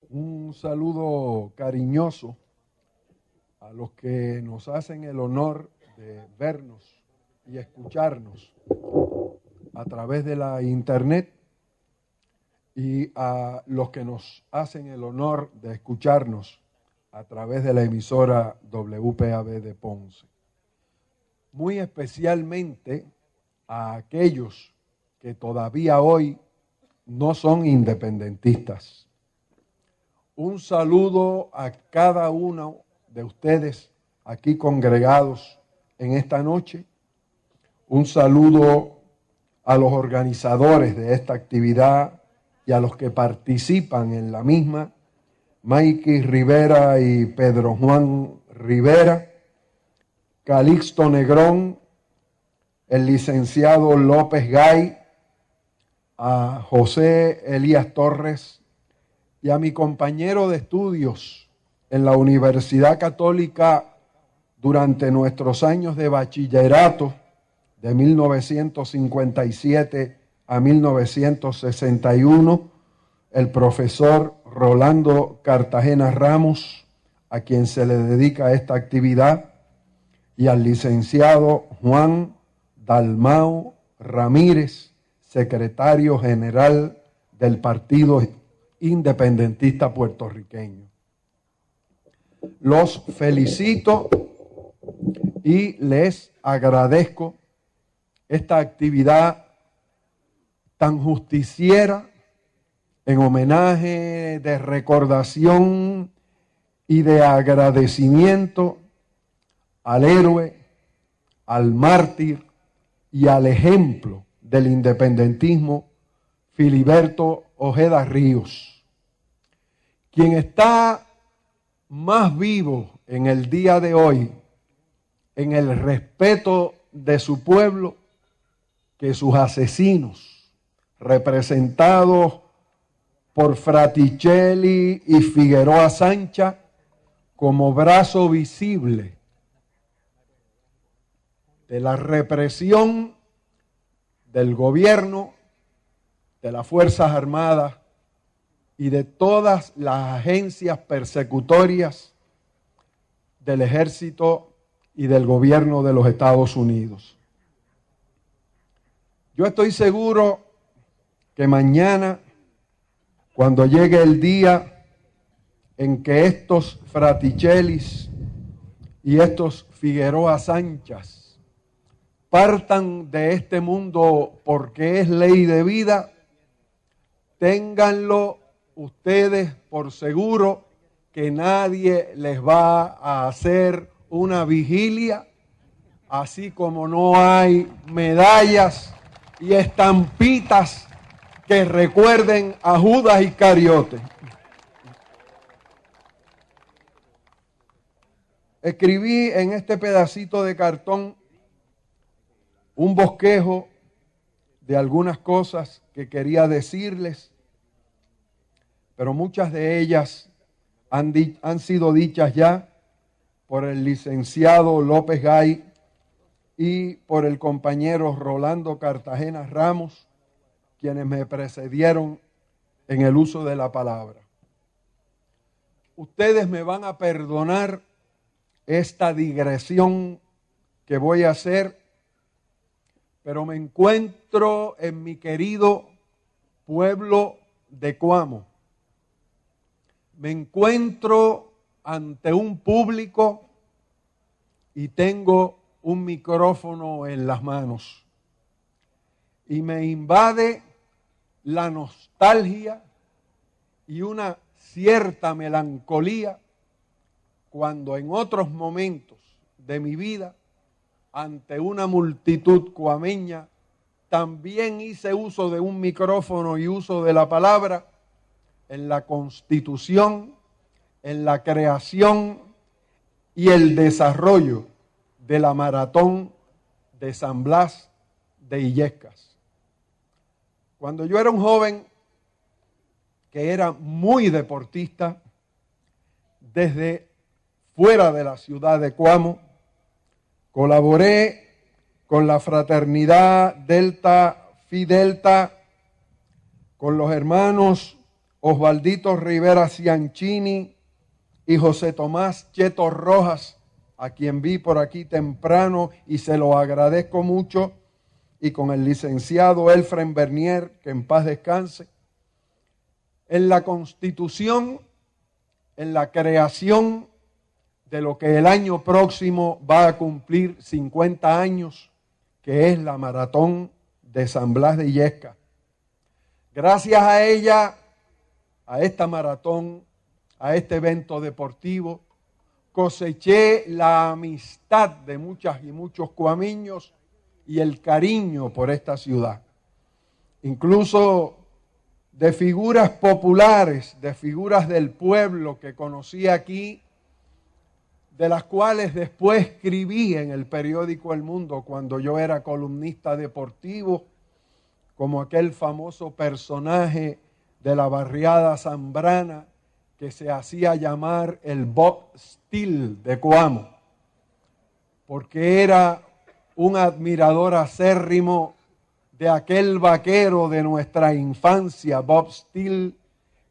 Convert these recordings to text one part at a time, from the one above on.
Un saludo cariñoso a los que nos hacen el honor de vernos y escucharnos a través de la internet y a los que nos hacen el honor de escucharnos a través de la emisora WPAB de Ponce. Muy especialmente a aquellos que todavía hoy no son independentistas. Un saludo a cada uno de ustedes aquí congregados en esta noche. Un saludo a los organizadores de esta actividad y a los que participan en la misma, Mikey Rivera y Pedro Juan Rivera, Calixto Negrón, el licenciado López Gay, a José Elías Torres, y a mi compañero de estudios en la Universidad Católica durante nuestros años de bachillerato de 1957 a 1961, el profesor Rolando Cartagena Ramos, a quien se le dedica esta actividad, y al licenciado Juan Dalmau Ramírez, secretario general del Partido Independentista puertorriqueño. Los felicito y les agradezco esta actividad tan justiciera en homenaje de recordación y de agradecimiento al héroe, al mártir y al ejemplo del independentismo, Filiberto Ojeda Ríos, quien está más vivo en el día de hoy en el respeto de su pueblo que sus asesinos, representados por Fraticelli y Figueroa Sancha como brazo visible de la represión del gobierno, de las Fuerzas Armadas y de todas las agencias persecutorias del Ejército y del gobierno de los Estados Unidos. Yo estoy seguro que mañana, cuando llegue el día en que estos Fraticellis y estos Figueroa Sanchas partan de este mundo porque es ley de vida, ténganlo ustedes por seguro que nadie les va a hacer una vigilia, así como no hay medallas y estampitas que recuerden a Judas Iscariote. Escribí en este pedacito de cartón un bosquejo de algunas cosas que quería decirles, pero muchas de ellas han sido dichas ya por el licenciado López Gay y por el compañero Rolando Cartagena Ramos, quienes me precedieron en el uso de la palabra. Ustedes me van a perdonar esta digresión que voy a hacer, pero me encuentro en mi querido pueblo de Coamo. Me encuentro ante un público y tengo un micrófono en las manos. Y me invade la nostalgia y una cierta melancolía cuando en otros momentos de mi vida, ante una multitud coameña, también hice uso de un micrófono y uso de la palabra en la constitución, en la creación y el desarrollo de la maratón de San Blas de Illescas. Cuando yo era un joven que era muy deportista, desde fuera de la ciudad de Coamo, colaboré con la fraternidad Delta Phi Delta, con los hermanos Osvaldito Rivera Cianchini y José Tomás Cheto Rojas, a quien vi por aquí temprano y se lo agradezco mucho, y con el licenciado Elfren Bernier, que en paz descanse, en la constitución, en la creación de lo que el año próximo va a cumplir 50 años, que es la Maratón de San Blas de Illescas. Gracias a ella, a esta maratón, a este evento deportivo, coseché la amistad de muchas y muchos cuamiños y el cariño por esta ciudad. Incluso de figuras populares, de figuras del pueblo que conocí aquí, de las cuales después escribí en el periódico El Mundo cuando yo era columnista deportivo, como aquel famoso personaje de la barriada zambrana que se hacía llamar el Bob Steele de Coamo, porque era un admirador acérrimo de aquel vaquero de nuestra infancia, Bob Steele,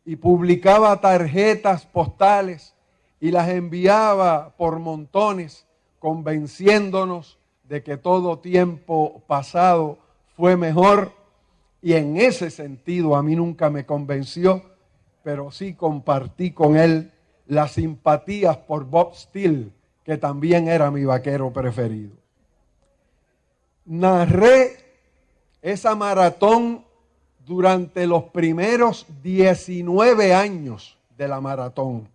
y publicaba tarjetas postales y las enviaba por montones, convenciéndonos de que todo tiempo pasado fue mejor, y en ese sentido a mí nunca me convenció, pero sí compartí con él las simpatías por Bob Steele, que también era mi vaquero preferido. Narré esa maratón durante los primeros 19 años de la maratón.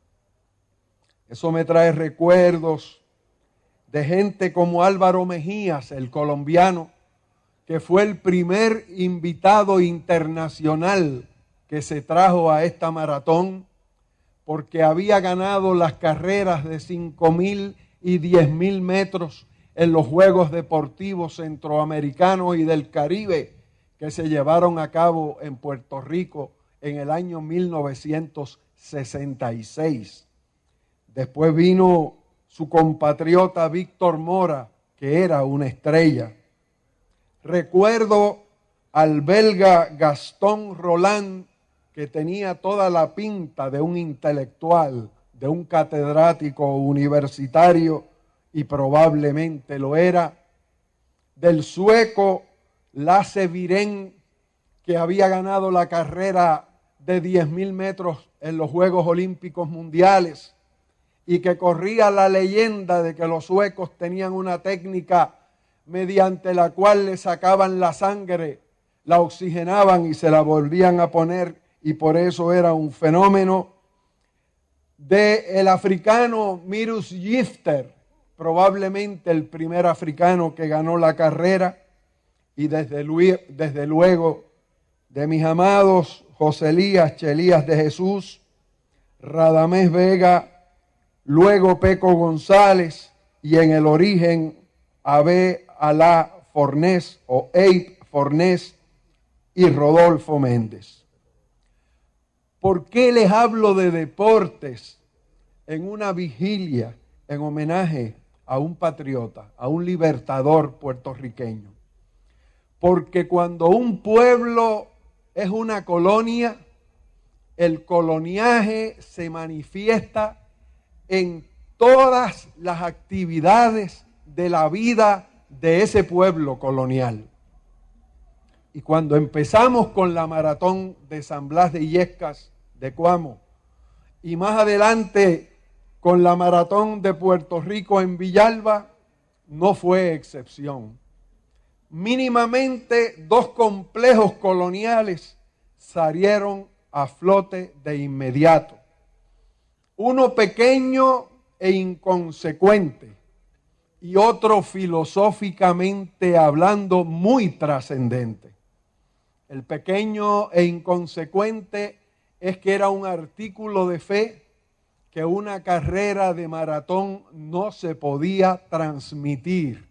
Eso me trae recuerdos de gente como Álvaro Mejías, el colombiano, que fue el primer invitado internacional que se trajo a esta maratón, porque había ganado las carreras de 5.000 y 10.000 metros en los Juegos Deportivos Centroamericanos y del Caribe que se llevaron a cabo en Puerto Rico en el año 1966. Después vino su compatriota Víctor Mora, que era una estrella. Recuerdo al belga Gastón Roland, que tenía toda la pinta de un intelectual, de un catedrático universitario, y probablemente lo era, del sueco Lasse Viren, que había ganado la carrera de 10.000 metros en los Juegos Olímpicos Mundiales y que corría la leyenda de que los suecos tenían una técnica mediante la cual le sacaban la sangre, la oxigenaban y se la volvían a poner, y por eso era un fenómeno. El africano Mirus Gifter, probablemente el primer africano que ganó la carrera, y desde luego de mis amados José Elías Chelías de Jesús, Radamés Vega, luego Peco González, y en el origen Abé Alá Fornés o Abe Fornés y Rodolfo Méndez. ¿Por qué les hablo de deportes en una vigilia en homenaje a un patriota, a un libertador puertorriqueño? Porque cuando un pueblo es una colonia, el coloniaje se manifiesta en todas las actividades de la vida de ese pueblo colonial. Y cuando empezamos con la maratón de San Blas de Illescas de Coamo, y más adelante con la maratón de Puerto Rico en Villalba, no fue excepción. Mínimamente dos complejos coloniales salieron a flote de inmediato. Uno pequeño e inconsecuente y otro filosóficamente hablando muy trascendente. El pequeño e inconsecuente es que era un artículo de fe que una carrera de maratón no se podía transmitir.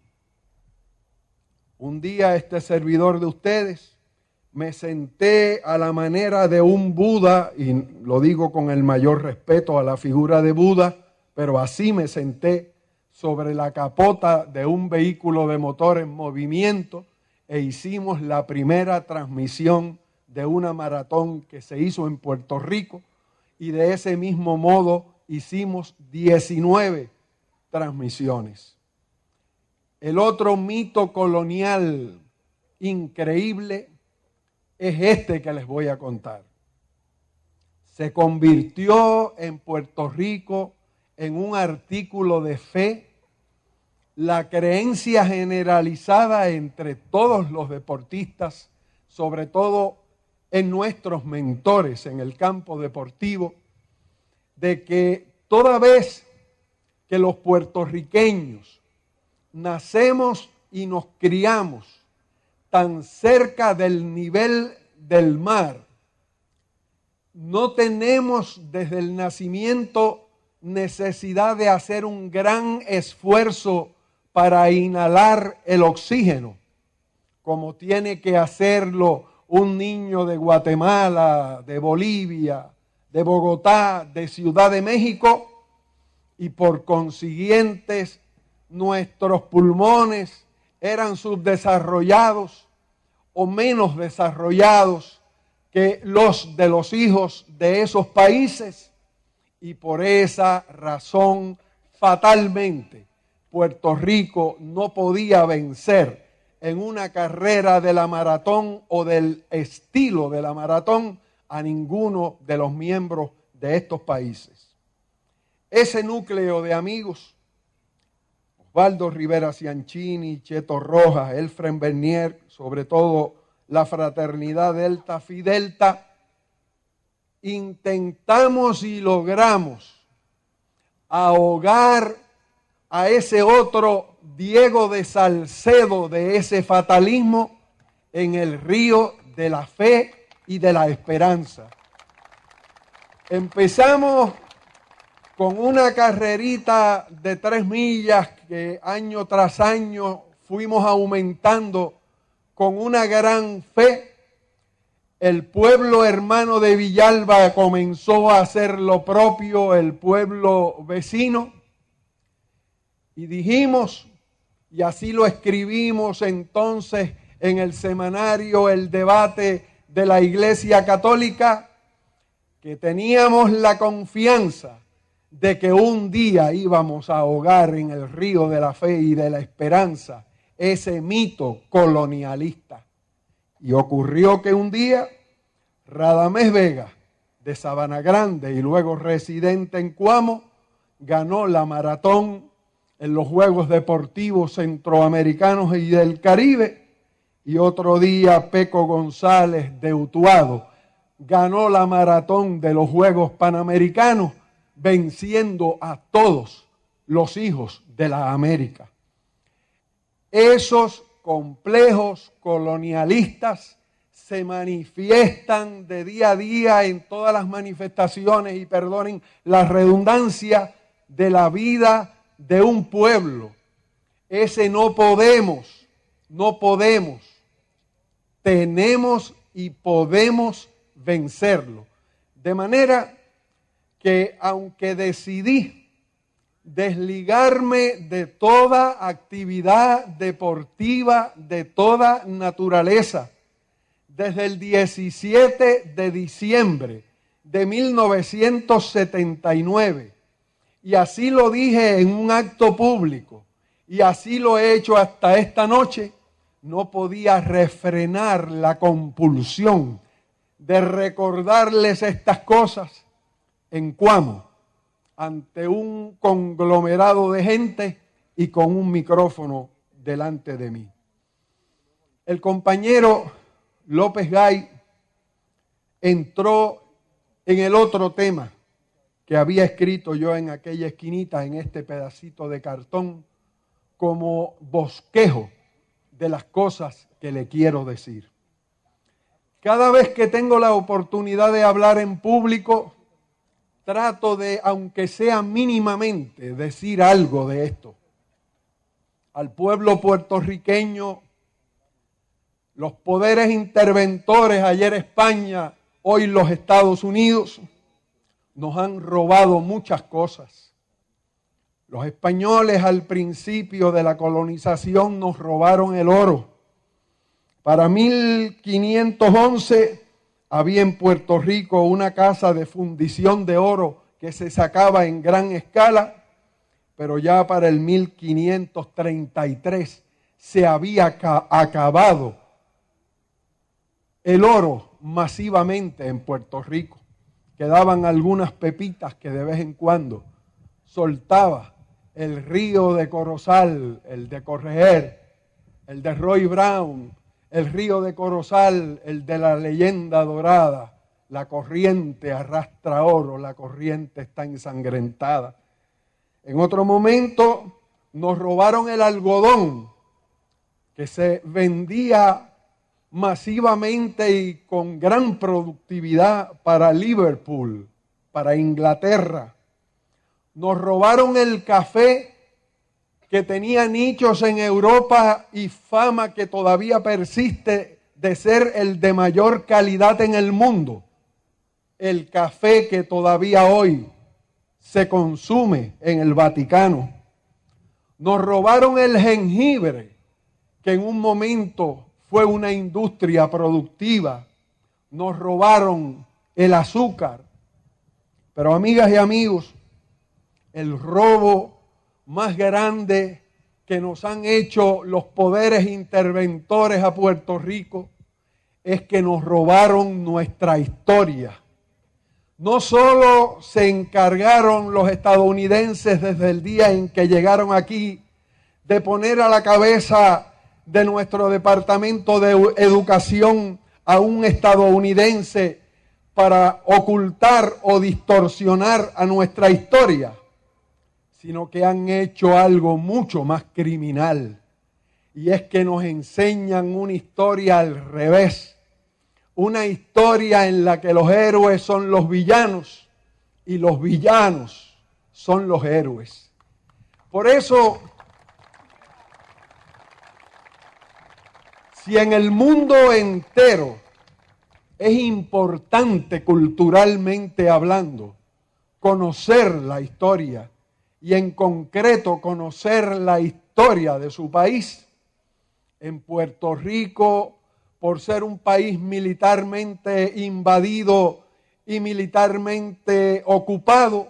Un día este servidor de ustedes me senté a la manera de un Buda, y lo digo con el mayor respeto a la figura de Buda, pero así me senté sobre la capota de un vehículo de motor en movimiento e hicimos la primera transmisión de una maratón que se hizo en Puerto Rico, y de ese mismo modo hicimos 19 transmisiones. El otro mito colonial increíble es este que les voy a contar. Se convirtió en Puerto Rico en un artículo de fe la creencia generalizada entre todos los deportistas, sobre todo en nuestros mentores en el campo deportivo, de que toda vez que los puertorriqueños nacemos y nos criamos tan cerca del nivel del mar, no tenemos desde el nacimiento necesidad de hacer un gran esfuerzo para inhalar el oxígeno, como tiene que hacerlo un niño de Guatemala, de Bolivia, de Bogotá, de Ciudad de México, y por consiguiente nuestros pulmones eran subdesarrollados o menos desarrollados que los de los hijos de esos países, y por esa razón fatalmente Puerto Rico no podía vencer en una carrera de la maratón o del estilo de la maratón a ninguno de los miembros de estos países. Ese núcleo de amigos, Osvaldo Rivera Cianchini, Cheto Rojas, Elfren Bernier, sobre todo la fraternidad Delta Phi Delta, intentamos y logramos ahogar a ese otro Diego de Salcedo de ese fatalismo en el río de la fe y de la esperanza. Empezamos con una carrerita de 3 millas que año tras año fuimos aumentando con una gran fe. El pueblo hermano de Villalba comenzó a hacer lo propio, el pueblo vecino, y dijimos, y así lo escribimos entonces en el semanario El Debate de la Iglesia Católica, que teníamos la confianza de que un día íbamos a ahogar en el río de la fe y de la esperanza ese mito colonialista. Y ocurrió que un día Radamés Vega, de Sabana Grande y luego residente en Cuamo, ganó la maratón en los Juegos Deportivos Centroamericanos y del Caribe, y otro día Peco González de Utuado ganó la maratón de los Juegos Panamericanos, venciendo a todos los hijos de la América. Esos complejos colonialistas se manifiestan de día a día en todas las manifestaciones, y perdonen la redundancia, de la vida de un pueblo. Ese no podemos, tenemos y podemos vencerlo. De manera que aunque decidí desligarme de toda actividad deportiva de toda naturaleza desde el 17 de diciembre de 1979, y así lo dije en un acto público, y así lo he hecho hasta esta noche, no podía refrenar la compulsión de recordarles estas cosas en Cuamo, ante un conglomerado de gente y con un micrófono delante de mí. El compañero López Gay entró en el otro tema que había escrito yo en aquella esquinita, en este pedacito de cartón, como bosquejo de las cosas que le quiero decir. Cada vez que tengo la oportunidad de hablar en público, trato de, aunque sea mínimamente, decir algo de esto. Al pueblo puertorriqueño, los poderes interventores, ayer España, hoy los Estados Unidos, nos han robado muchas cosas. Los españoles al principio de la colonización nos robaron el oro. Para 1511 había en Puerto Rico una casa de fundición de oro que se sacaba en gran escala, pero ya para el 1533 se había acabado el oro masivamente en Puerto Rico. Quedaban algunas pepitas que de vez en cuando soltaba el río de Corozal, el de Correger, el de Roy Brown, el río de Corozal, el de la leyenda dorada. La corriente arrastra oro, la corriente está ensangrentada. En otro momento nos robaron el algodón que se vendía masivamente y con gran productividad para Liverpool, para Inglaterra. Nos robaron el café que tenía nichos en Europa y fama que todavía persiste de ser el de mayor calidad en el mundo. El café que todavía hoy se consume en el Vaticano. Nos robaron el jengibre, que en un momento fue una industria productiva. Nos robaron el azúcar. Pero amigas y amigos, el robo más grande que nos han hecho los poderes interventores a Puerto Rico es que nos robaron nuestra historia. No solo se encargaron los estadounidenses desde el día en que llegaron aquí de poner a la cabeza de nuestro Departamento de Educación a un estadounidense para ocultar o distorsionar a nuestra historia, sino que han hecho algo mucho más criminal, y es que nos enseñan una historia al revés. Una historia en la que los héroes son los villanos y los villanos son los héroes. Por eso, si en el mundo entero es importante culturalmente hablando conocer la historia y en concreto conocer la historia de su país, en Puerto Rico, por ser un país militarmente invadido y militarmente ocupado,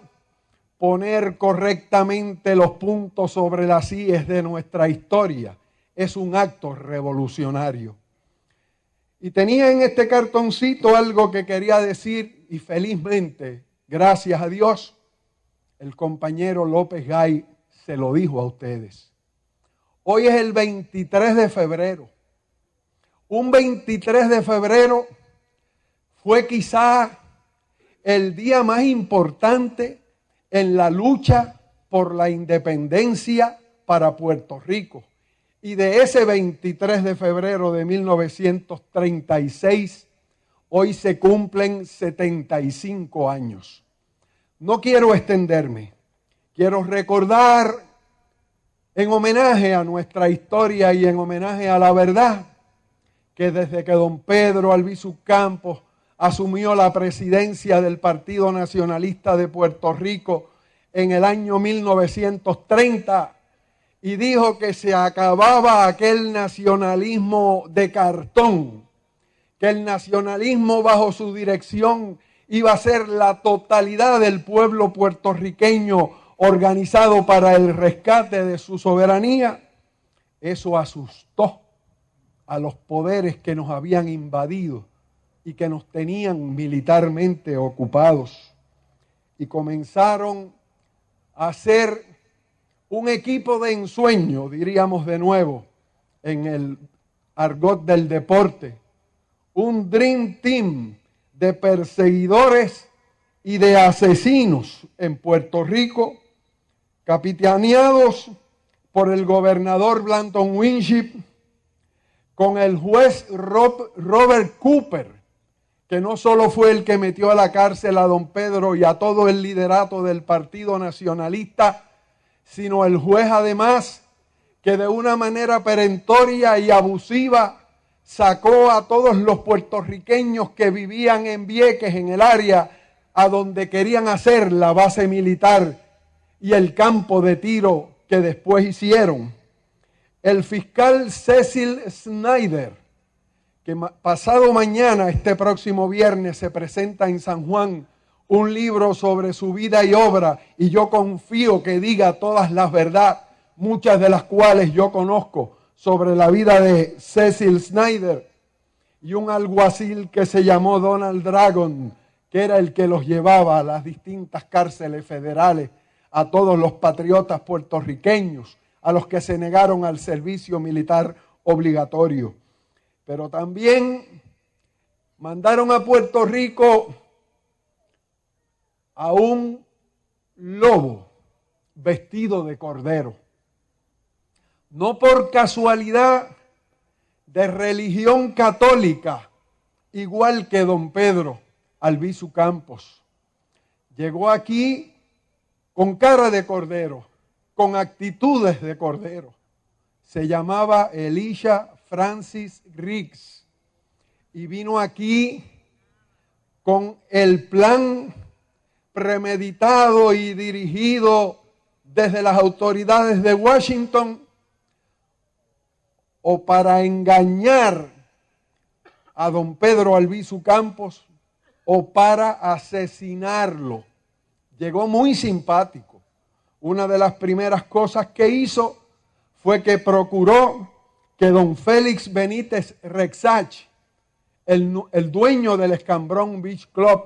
poner correctamente los puntos sobre las íes de nuestra historia es un acto revolucionario. Y tenía en este cartoncito algo que quería decir y felizmente, gracias a Dios, el compañero López Gay se lo dijo a ustedes. Hoy es el 23 de febrero. Un 23 de febrero fue quizá el día más importante en la lucha por la independencia para Puerto Rico. Y de ese 23 de febrero de 1936, hoy se cumplen 75 años. No quiero extenderme, quiero recordar en homenaje a nuestra historia y en homenaje a la verdad, que desde que don Pedro Albizu Campos asumió la presidencia del Partido Nacionalista de Puerto Rico en el año 1930 y dijo que se acababa aquel nacionalismo de cartón, que el nacionalismo bajo su dirección iba a ser la totalidad del pueblo puertorriqueño organizado para el rescate de su soberanía, eso asustó a los poderes que nos habían invadido y que nos tenían militarmente ocupados. Y comenzaron a hacer un equipo de ensueño, diríamos de nuevo, en el argot del deporte, un Dream Team de perseguidores y de asesinos en Puerto Rico, capitaneados por el gobernador Blanton Winship, con el juez Robert Cooper, que no solo fue el que metió a la cárcel a don Pedro y a todo el liderato del Partido Nacionalista, sino el juez además que de una manera perentoria y abusiva sacó a todos los puertorriqueños que vivían en Vieques, en el área a donde querían hacer la base militar y el campo de tiro que después hicieron. El fiscal Cecil Snyder, que pasado mañana, este próximo viernes, se presenta en San Juan un libro sobre su vida y obra, y yo confío que diga todas las verdades, muchas de las cuales yo conozco, sobre la vida de Cecil Snyder y un alguacil que se llamó Donald Dragon, que era el que los llevaba a las distintas cárceles federales, a todos los patriotas puertorriqueños, a los que se negaron al servicio militar obligatorio. Pero también mandaron a Puerto Rico a un lobo vestido de cordero. No por casualidad, de religión católica, igual que don Pedro Albizu Campos. Llegó aquí con cara de cordero, con actitudes de cordero. Se llamaba Elisha Francis Riggs y vino aquí con el plan premeditado y dirigido desde las autoridades de Washington, o para engañar a don Pedro Albizu Campos o para asesinarlo. Llegó muy simpático. Una de las primeras cosas que hizo fue que procuró que don Félix Benítez Rexach, el dueño del Escambrón Beach Club,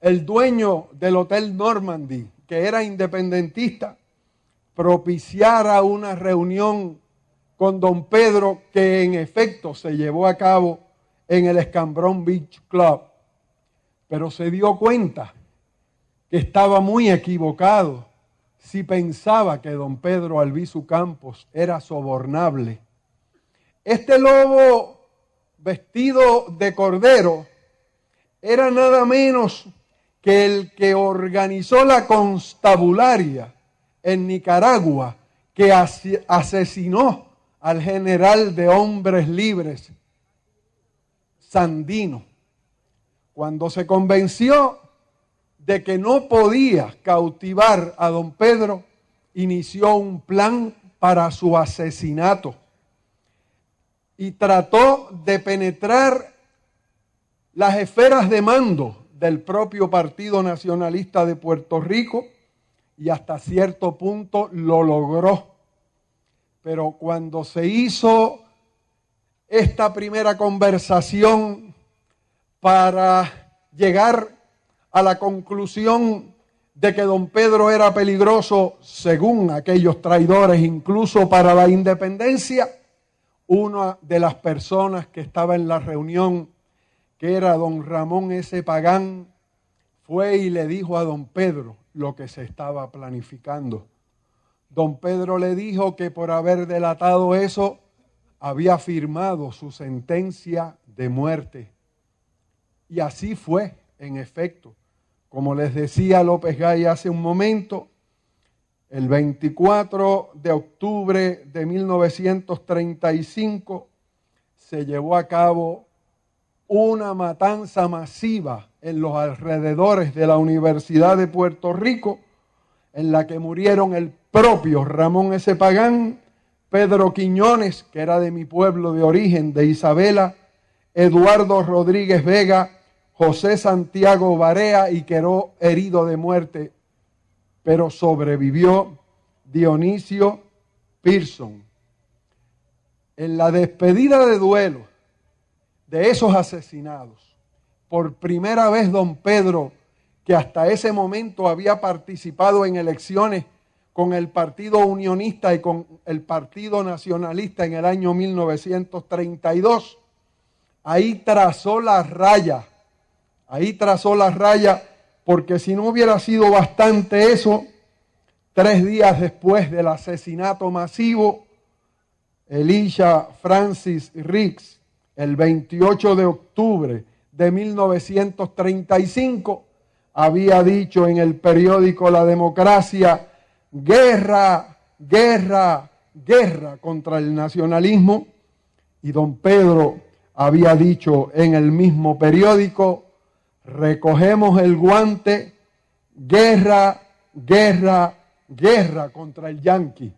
el dueño del Hotel Normandy, que era independentista, propiciara una reunión con don Pedro, que en efecto se llevó a cabo en el Escambrón Beach Club. Pero se dio cuenta que estaba muy equivocado si pensaba que don Pedro Albizu Campos era sobornable. Este lobo vestido de cordero era nada menos que el que organizó la constabularia en Nicaragua, que asesinó al general de hombres libres, Sandino. Cuando se convenció de que no podía cautivar a don Pedro, inició un plan para su asesinato y trató de penetrar las esferas de mando del propio Partido Nacionalista de Puerto Rico, y hasta cierto punto lo logró. Pero cuando se hizo esta primera conversación para llegar a la conclusión de que don Pedro era peligroso, según aquellos traidores, incluso para la independencia, una de las personas que estaba en la reunión, que era don Ramón S. Pagán, fue y le dijo a don Pedro lo que se estaba planificando. Don Pedro le dijo que por haber delatado eso, había firmado su sentencia de muerte. Y así fue, en efecto. Como les decía López Gay hace un momento, el 24 de octubre de 1935 se llevó a cabo una matanza masiva en los alrededores de la Universidad de Puerto Rico, en la que murieron el propio Ramón S. Pagán, Pedro Quiñones, que era de mi pueblo de origen, de Isabela, Eduardo Rodríguez Vega, José Santiago Barea, y quedó herido de muerte, pero sobrevivió Dionisio Pearson. En la despedida de duelo de esos asesinados, por primera vez don Pedro, que hasta ese momento había participado en elecciones con el Partido Unionista y con el Partido Nacionalista en el año 1932, ahí trazó la raya, porque si no hubiera sido bastante eso, 3 días después del asesinato masivo, Elisha Francis Riggs, el 28 de octubre de 1935, había dicho en el periódico La Democracia: guerra, guerra, guerra contra el nacionalismo. Y don Pedro había dicho en el mismo periódico: recogemos el guante, guerra, guerra, guerra contra el yanqui.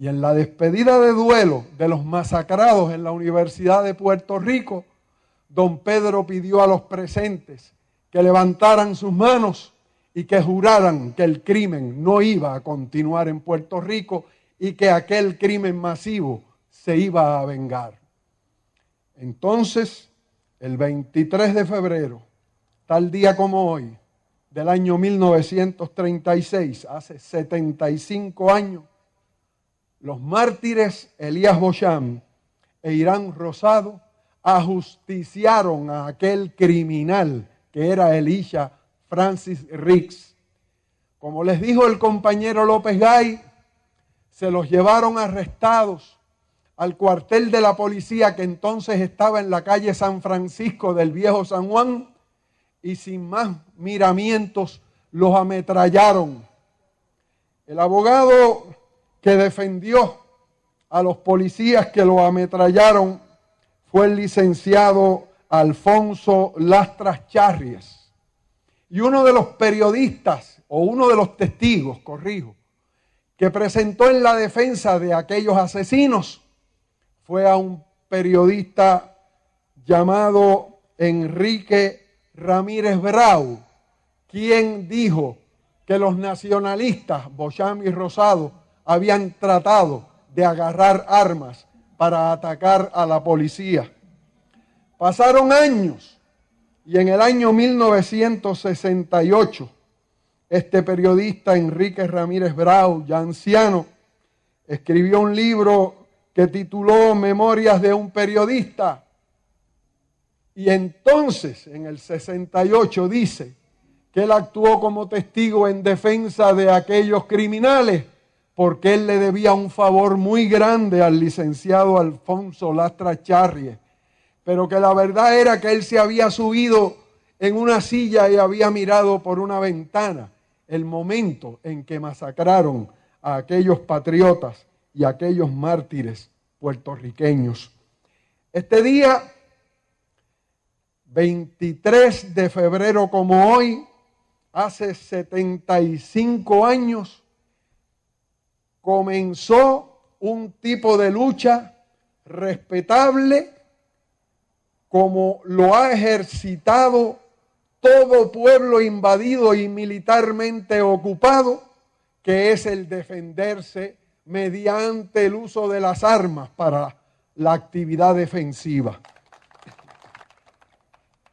Y en la despedida de duelo de los masacrados en la Universidad de Puerto Rico, don Pedro pidió a los presentes que levantaran sus manos y que juraran que el crimen no iba a continuar en Puerto Rico y que aquel crimen masivo se iba a vengar. Entonces, el 23 de febrero, tal día como hoy, del año 1936, hace 75 años, los mártires Elías Beauchamp e Irán Rosado ajusticiaron a aquel criminal que era Elisha Francis Riggs. Como les dijo el compañero López Gay, se los llevaron arrestados al cuartel de la policía que entonces estaba en la calle San Francisco del Viejo San Juan y sin más miramientos los ametrallaron. El abogado que defendió a los policías que lo ametrallaron fue el licenciado Alfonso Lastras Charries. Y uno de los periodistas, o uno de los testigos, que presentó en la defensa de aquellos asesinos, fue a un periodista llamado Enrique Ramírez Brau, quien dijo que los nacionalistas, Beauchamp y Rosado, habían tratado de agarrar armas para atacar a la policía. Pasaron años y en el año 1968, este periodista Enrique Ramírez Brau, ya anciano, escribió un libro que tituló Memorias de un periodista. Y entonces, en el 68, dice que él actuó como testigo en defensa de aquellos criminales porque él le debía un favor muy grande al licenciado Alfonso Lastras Charries, pero que la verdad era que él se había subido en una silla y había mirado por una ventana el momento en que masacraron a aquellos patriotas y a aquellos mártires puertorriqueños. Este día, 23 de febrero como hoy, hace 75 años, comenzó un tipo de lucha respetable como lo ha ejercitado todo pueblo invadido y militarmente ocupado, que es el defenderse mediante el uso de las armas para la actividad defensiva.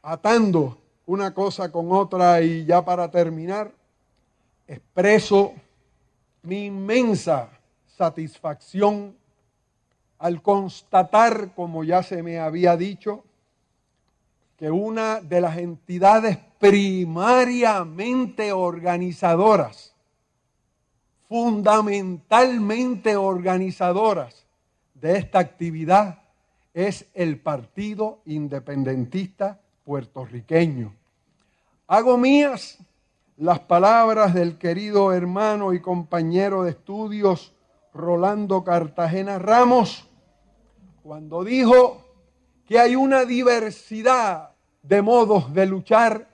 Atando una cosa con otra y ya para terminar, expreso mi inmensa satisfacción al constatar, como ya se me había dicho, que una de las entidades primariamente organizadoras, fundamentalmente organizadoras de esta actividad es el Partido Independentista Puertorriqueño. Hago mías las palabras del querido hermano y compañero de estudios Rolando Cartagena Ramos, cuando dijo que hay una diversidad de modos de luchar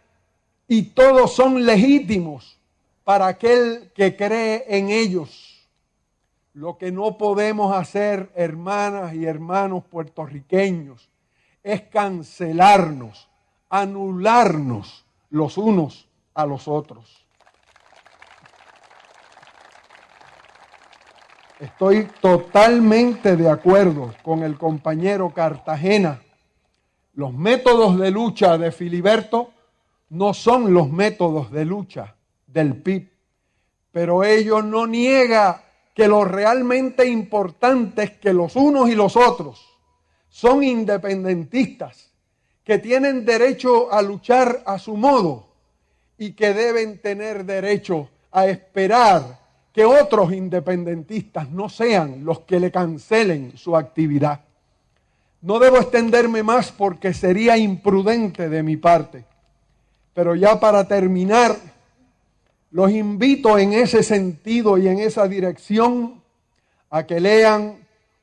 y todos son legítimos para aquel que cree en ellos. Lo que no podemos hacer, hermanas y hermanos puertorriqueños, es cancelarnos, anularnos los unos a los otros. Estoy totalmente de acuerdo con el compañero Cartagena. Los métodos de lucha de Filiberto no son los métodos de lucha del PIB, pero ello no niega que lo realmente importante es que los unos y los otros son independentistas, que tienen derecho a luchar a su modo y que deben tener derecho a esperar que otros independentistas no sean los que le cancelen su actividad. No debo extenderme más porque sería imprudente de mi parte, pero ya para terminar, los invito en ese sentido y en esa dirección a que lean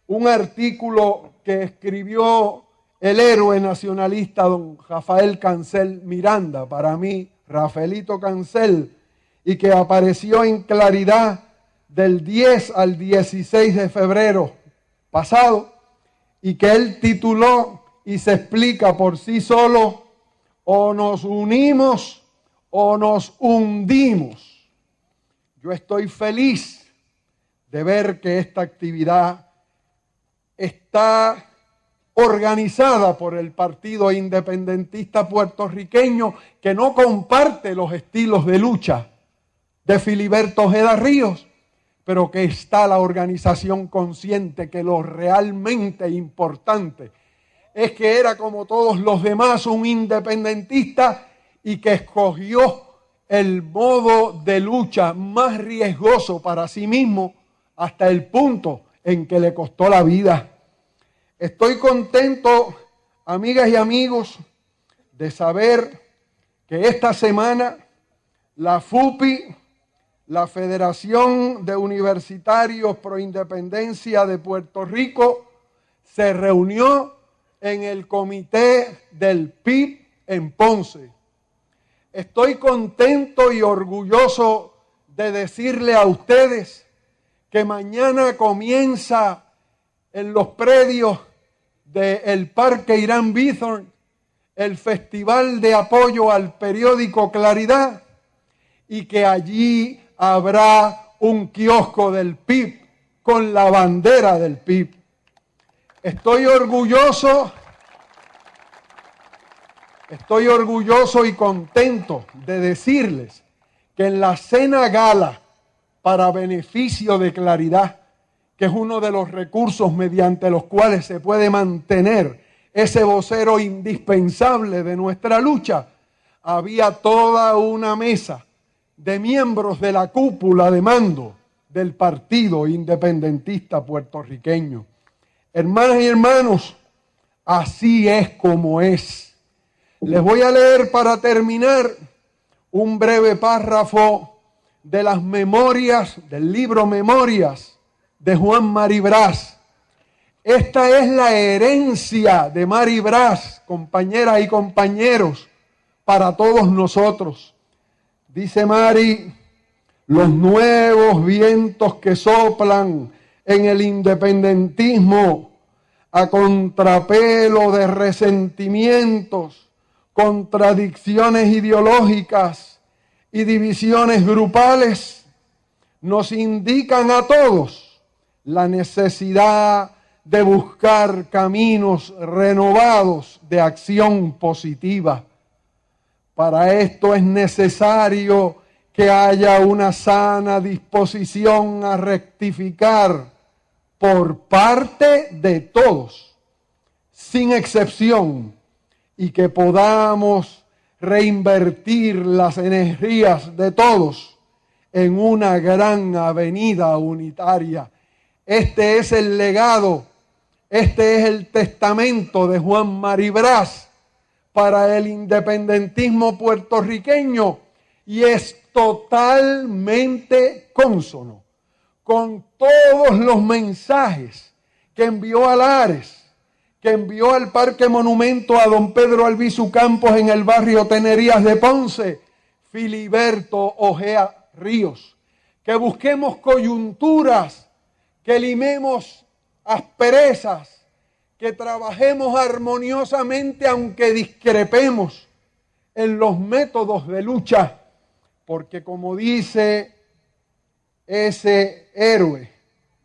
un artículo que escribió el héroe nacionalista don Rafael Cancel Miranda, para mí Rafaelito Cancel, y que apareció en Claridad del 10 al 16 de febrero pasado, y que él tituló y se explica por sí solo: o nos unimos o nos hundimos. Yo estoy feliz de ver que esta actividad está organizada por el Partido Independentista Puertorriqueño, que no comparte los estilos de lucha de Filiberto Ojeda Ríos, pero que está la organización consciente que lo realmente importante es que era, como todos los demás, un independentista y que escogió el modo de lucha más riesgoso para sí mismo hasta el punto en que le costó la vida. Estoy contento, amigas y amigos, de saber que esta semana la FUPI, la Federación de Universitarios Pro Independencia de Puerto Rico, se reunió en el comité del PIB en Ponce. Estoy contento y orgulloso de decirle a ustedes que mañana comienza en los predios del Parque Irán Bithorn el Festival de Apoyo al Periódico Claridad, y que allí habrá un kiosco del PIB con la bandera del PIB. Estoy orgulloso y contento de decirles que en la cena gala para beneficio de Claridad, que es uno de los recursos mediante los cuales se puede mantener ese vocero indispensable de nuestra lucha, había toda una mesa de miembros de la cúpula de mando del Partido Independentista Puertorriqueño. Hermanas y hermanos, así es como es. Les voy a leer para terminar un breve párrafo de las memorias, del libro Memorias de Juan Mari Brás. Esta es la herencia de Mari Brás, compañeras y compañeros, para todos nosotros. Dice Mari: los nuevos vientos que soplan en el independentismo a contrapelo de resentimientos, contradicciones ideológicas y divisiones grupales, nos indican a todos la necesidad de buscar caminos renovados de acción positiva. Para esto es necesario que haya una sana disposición a rectificar por parte de todos, sin excepción, y que podamos reinvertir las energías de todos en una gran avenida unitaria. Este es el legado, este es el testamento de Juan Mari Brás para el independentismo puertorriqueño, y es totalmente cónsono con todos los mensajes que envió a Lares, que envió al Parque Monumento a don Pedro Albizu Campos en el barrio Tenerías de Ponce, Filiberto Ojeda Ríos. Que busquemos coyunturas, que limemos asperezas, que trabajemos armoniosamente aunque discrepemos en los métodos de lucha, porque como dice ese héroe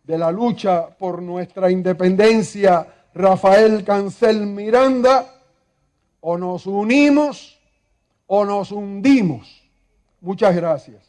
de la lucha por nuestra independencia, Rafael Cancel Miranda, o nos unimos o nos hundimos. Muchas gracias.